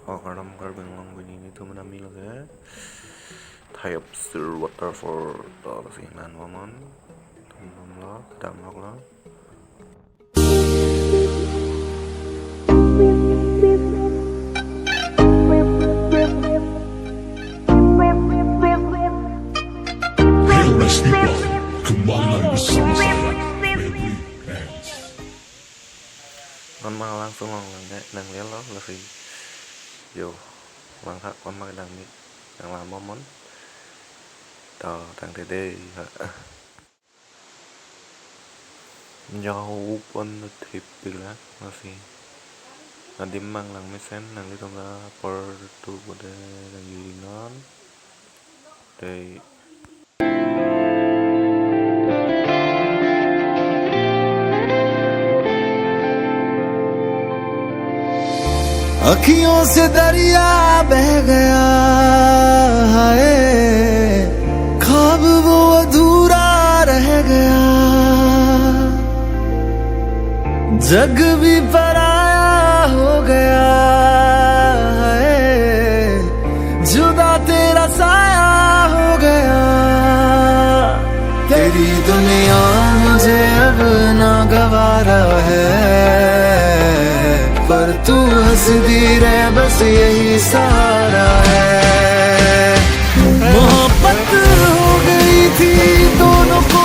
Kadam karbi anglong begini tuh menami lagi. Thai apsir waterfall đó làสิ่งนั้นว่ามันทำล้อดำล็อกล้อมันมาlangsung nang lihat loh lebih yo langkah con đang đi đang làm món tờ thằng thế đây nhau pun thip bila masih nanti mang lang mesen nang itu lah per tu pada lagi linon dari अखियों से दरिया बह गया है, ख्वाब वो अधूरा रह गया, जग भी पराया हो गया है, जुदा तेरा साया हो गया। तेरी दुनिया मुझे अब ना गवारा है, पर तू हंसती रहे बस यही सहारा है। मोहब्बत हो गई थी दोनों को